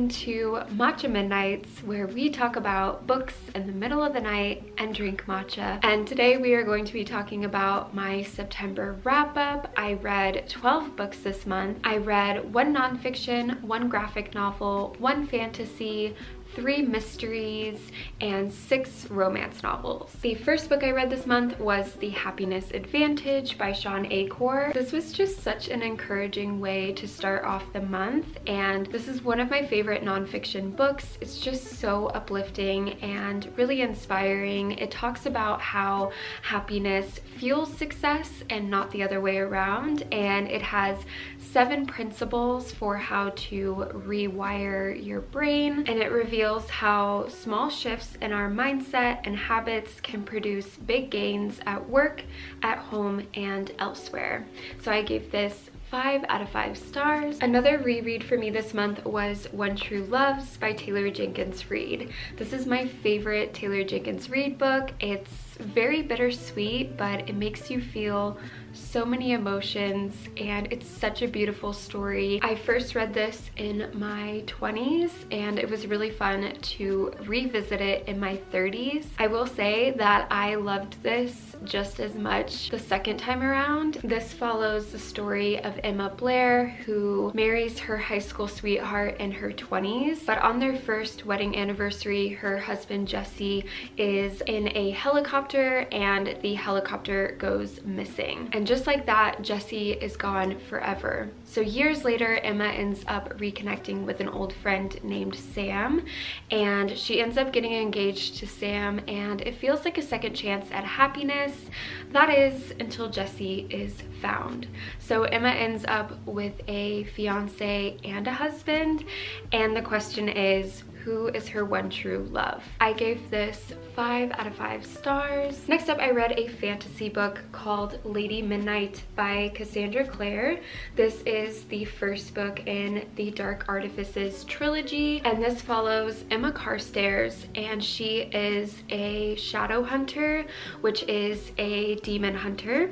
to Matcha Midnights, where we talk about books in the middle of the night and drink matcha. And today we are going to be talking about my September wrap-up. I read 12 books this month. I read 1 nonfiction, 1 graphic novel, 1 fantasy, 3 mysteries, and 6 romance novels. The first book I read this month was The Happiness Advantage by DECOR. This was just such an encouraging way to start off the month, and this is one of my favorite nonfiction books. It's just so uplifting and really inspiring. It talks about how happiness fuels success and not the other way around, and it has 7 principles for how to rewire your brain, and it reveals how small shifts in our mindset and habits can produce big gains at work, at home, and elsewhere. So I gave this 5 out of 5 stars. Another reread for me this month was When True Loves by Taylor Jenkins Reid. This is my favorite Taylor Jenkins Reid book. It's very bittersweet, but it makes you feel so many emotions, and it's such a beautiful story. I first read this in my 20s, and it was really fun to revisit it in my 30s. I will say that I loved this just as much the second time around. This follows the story of Emma Blair, who marries her high school sweetheart in her 20s, but on their first wedding anniversary, her husband Jesse is in a helicopter and the helicopter goes missing. And just like that, Jesse is gone forever. So years later, Emma ends up reconnecting with an old friend named Sam, and she ends up getting engaged to Sam, and it feels like a second chance at happiness. That is, until Jesse is found. So Emma ends up with a fiance and a husband, and the question is, who is her one true love? I gave this 5 out of 5 stars. Next up, I read a fantasy book called Lady Midnight by Cassandra Clare. This is the first book in the Dark Artifices trilogy, and this follows Emma Carstairs, and she is a shadow hunter, which is a demon hunter,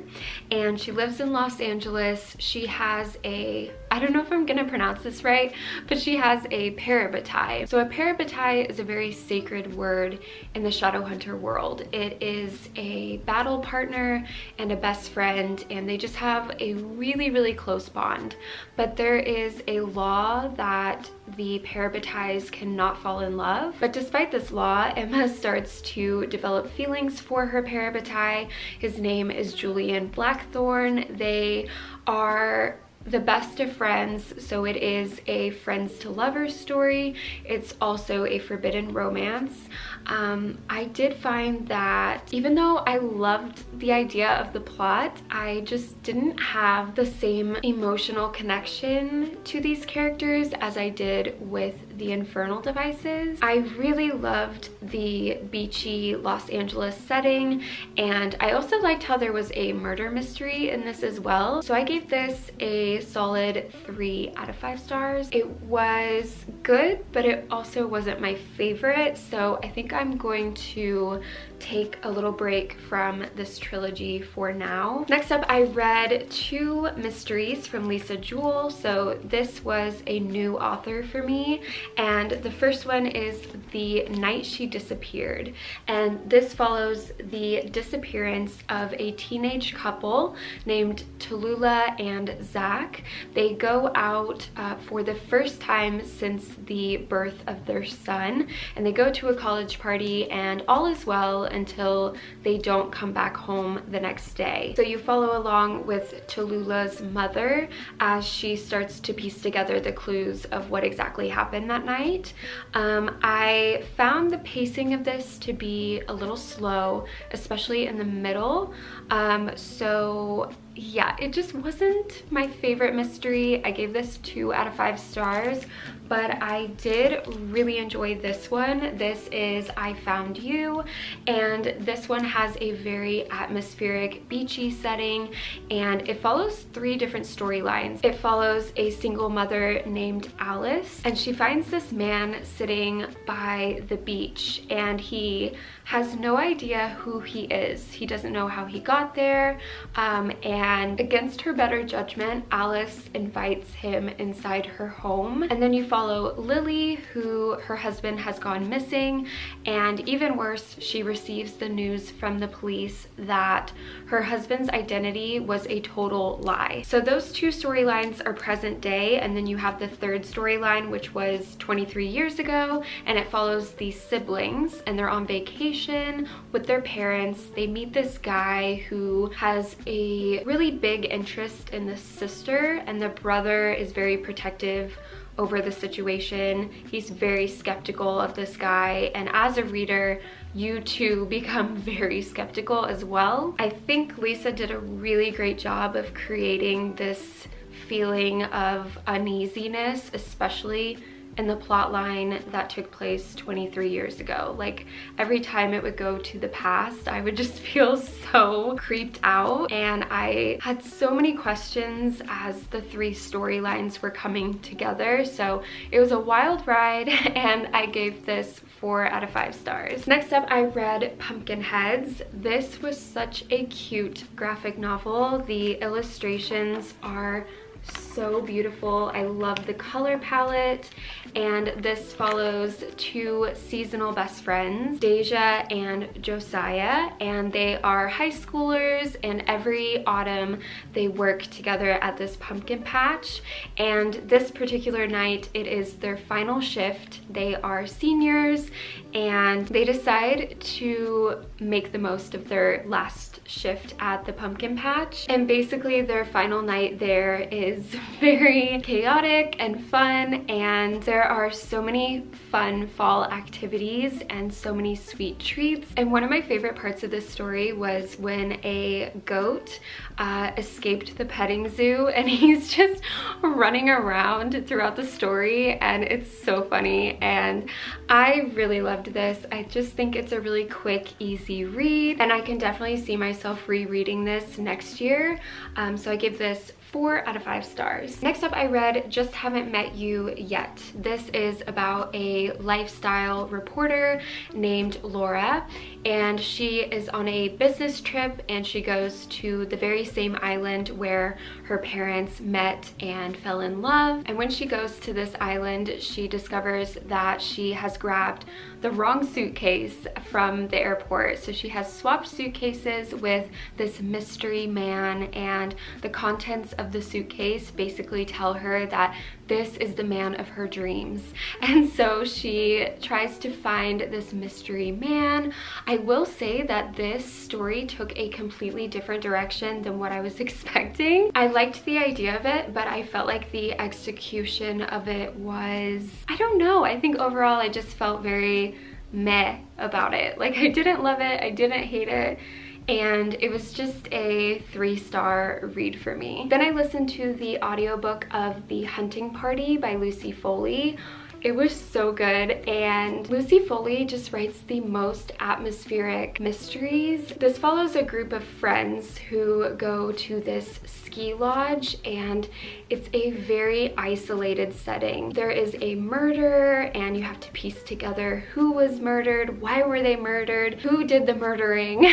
and she lives in Los Angeles. She has a, I don't know if I'm gonna pronounce this right, but she has a parabatai. So a parabatai is a very sacred word in the Shadowhunter world. It is a battle partner and a best friend, and they just have a really, really close bond. But there is a law that the parabatais cannot fall in love. But despite this law, Emma starts to develop feelings for her parabatai. His name is Julian Blackthorn. They are the best of friends, so it is a friends to lovers story. It's also a forbidden romance. I did find that even though I loved the idea of the plot, I just didn't have the same emotional connection to these characters as I did with the Infernal Devices. I really loved the beachy Los Angeles setting, and I also liked how there was a murder mystery in this as well. So I gave this a solid 3 out of 5 stars. It was good, but it also wasn't my favorite, so I think I'm going to take a little break from this trilogy for now. Next up, I read 2 mysteries from Lisa Jewell. So this was a new author for me, and the first one is The Night She Disappeared, and this follows the disappearance of a teenage couple named Tallulah and Zach. They go out for the first time since the birth of their son, and they go to a college party, and all is well until they don't come back home the next day. So you follow along with Tallulah's mother as she starts to piece together the clues of what exactly happened that night. I found the pacing of this to be a little slow, especially in the middle. So yeah, it just wasn't my favorite mystery. I gave this 2 out of 5 stars, but I did really enjoy this one. This is I Found You, and this one has a very atmospheric beachy setting, and it follows 3 different storylines. It follows a single mother named Alice, and she finds this man sitting by the beach, and he has no idea who he is. He doesn't know how he got there, and and against her better judgment, Alice invites him inside her home. And then you follow Lily, who her husband has gone missing, and even worse, she receives the news from the police that her husband's identity was a total lie. So those two storylines are present day, and then you have the third storyline, which was 23 years ago, and it follows these siblings, and they're on vacation with their parents. They meet this guy who has a really big interest in this sister, and the brother is very protective over the situation. He's very skeptical of this guy, and as a reader, you too become very skeptical as well. I think Lisa did a really great job of creating this feeling of uneasiness, especially in the plot line that took place 23 years ago. Like, every time it would go to the past, I would just feel so creeped out, and I had so many questions as the three storylines were coming together. So it was a wild ride, and I gave this 4 out of 5 stars. Next up, I read Pumpkinheads. This was such a cute graphic novel. The illustrations are so beautiful. I love the color palette, and this follows 2 seasonal best friends, Deja and Josiah, and they are high schoolers, and every autumn they work together at this pumpkin patch. And this particular night, it is their final shift. They are seniors, and they decide to make the most of their last shift at the pumpkin patch. And basically their final night there is very chaotic and fun, and there are so many fun fall activities and so many sweet treats. And one of my favorite parts of this story was when a goat escaped the petting zoo, and he's just running around throughout the story, and it's so funny, and I really loved this. I just think it's a really quick, easy read, and I can definitely see myself rereading this next year. So I give this 4 out of 5 stars. Next up, I read Just Haven't Met You Yet. This is about a lifestyle reporter named Laura, and she is on a business trip, and she goes to the very same island where her parents met and fell in love. And when she goes to this island, she discovers that she has grabbed the wrong suitcase from the airport. So she has swapped suitcases with this mystery man, and the contents of the suitcase basically tell her that this is the man of her dreams. And so she tries to find this mystery man. I will say that this story took a completely different direction than what I was expecting. I liked the idea of it, but I felt like the execution of it was, I don't know, I think overall I just felt very meh about it. Like, I didn't love it, I didn't hate it, and it was just a 3-star read for me. Then I listened to the audiobook of The Hunting Party by Lucy Foley. It was so good, and Lucy Foley just writes the most atmospheric mysteries. This follows a group of friends who go to this ski lodge, and it's a very isolated setting. There is a murder, and you have to piece together who was murdered, why were they murdered, who did the murdering,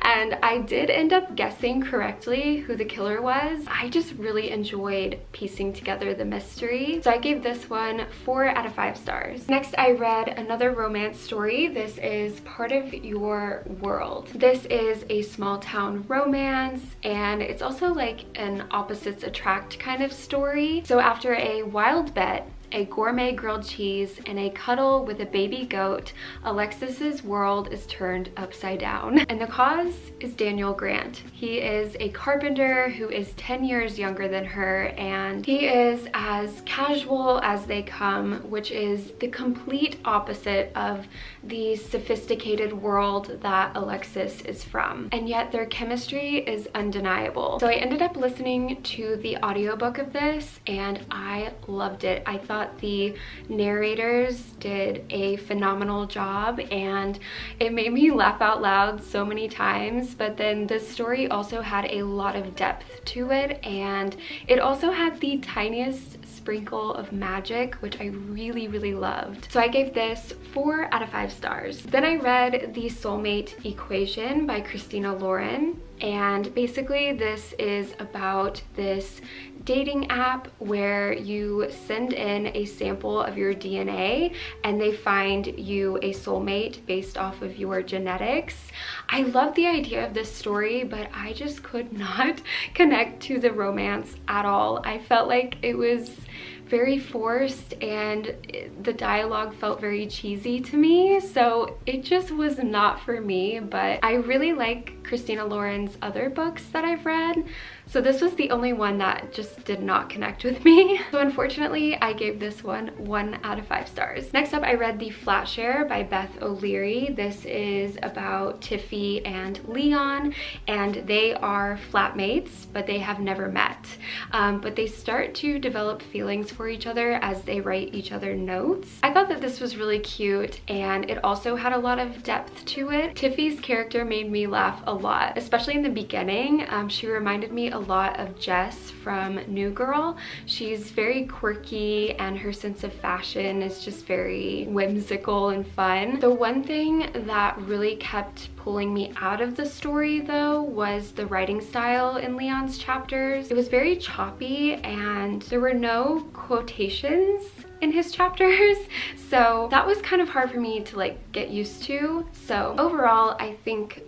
and I did end up guessing correctly who the killer was. I just really enjoyed piecing together the mystery, so I gave this one 4 out of 5 stars. Next, I read another romance story. This is Part of Your World. This is a small town romance, and it's also like an opposites attract kind of story. So after a wild bet, a gourmet grilled cheese, and a cuddle with a baby goat, Alexis's world is turned upside down. And the cause is Daniel Grant. He is a carpenter who is 10 years younger than her, and he is as casual as they come, which is the complete opposite of the sophisticated world that Alexis is from. And yet their chemistry is undeniable. So I ended up listening to the audiobook of this, and I loved it. I thought the narrators did a phenomenal job, and it made me laugh out loud so many times. But then the story also had a lot of depth to it, and it also had the tiniest sprinkle of magic, which I really, really loved. So I gave this 4 out of 5 stars. Then I read The Soulmate Equation by Christina Lauren. And basically this is about this dating app where you send in a sample of your DNA and they find you a soulmate based off of your genetics. I love the idea of this story, but I just could not connect to the romance at all. I felt like it was very forced and the dialogue felt very cheesy to me, so it just was not for me. But I really like Christina Lauren's other books that I've read, so this was the only one that just did not connect with me. So unfortunately, I gave this one 1 out of 5 stars. Next up, I read The Flatshare by Beth O'Leary. This is about Tiffy and Leon, and they are flatmates, but they have never met. But they start to develop feelings for each other as they write each other notes. I thought that this was really cute, and it also had a lot of depth to it. Tiffy's character made me laugh a lot, especially in the beginning. She reminded me a lot of Jess from New Girl. She's very quirky and her sense of fashion is just very whimsical and fun. The one thing that really kept pulling me out of the story though was the writing style in Leon's chapters. It was very choppy and there were no quotations in his chapters, so that was kind of hard for me to like get used to. So overall, I think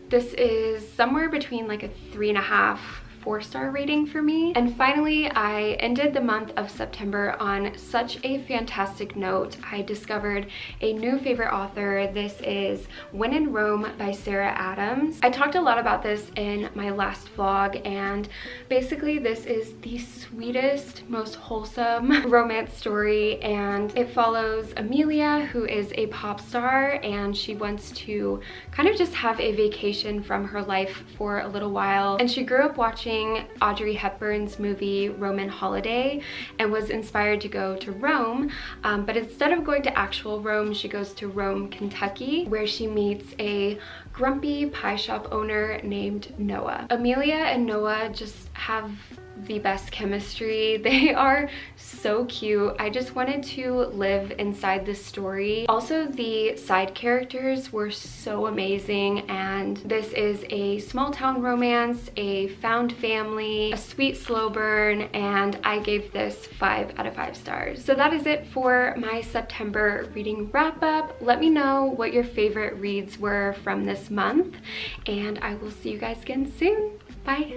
this is somewhere between like a 3.5 4-star rating for me. And finally, I ended the month of September on such a fantastic note. I discovered a new favorite author. This is When in Rome by Sarah Adams. I talked a lot about this in my last vlog, and basically this is the sweetest, most wholesome romance story, and it follows Amelia, who is a pop star, and she wants to kind of just have a vacation from her life for a little while. And she grew up watching Audrey Hepburn's movie Roman Holiday and was inspired to go to Rome, but instead of going to actual Rome, she goes to Rome, Kentucky, where she meets a grumpy pie shop owner named Noah. Amelia and Noah just have the best chemistry. They are so cute. I just wanted to live inside this story. Also, the side characters were so amazing, and this is a small town romance, a found family, a sweet slow burn, and I gave this 5 out of 5 stars. So that is it for my September reading wrap up. Let me know what your favorite reads were from this month, and I will see you guys again soon. Bye.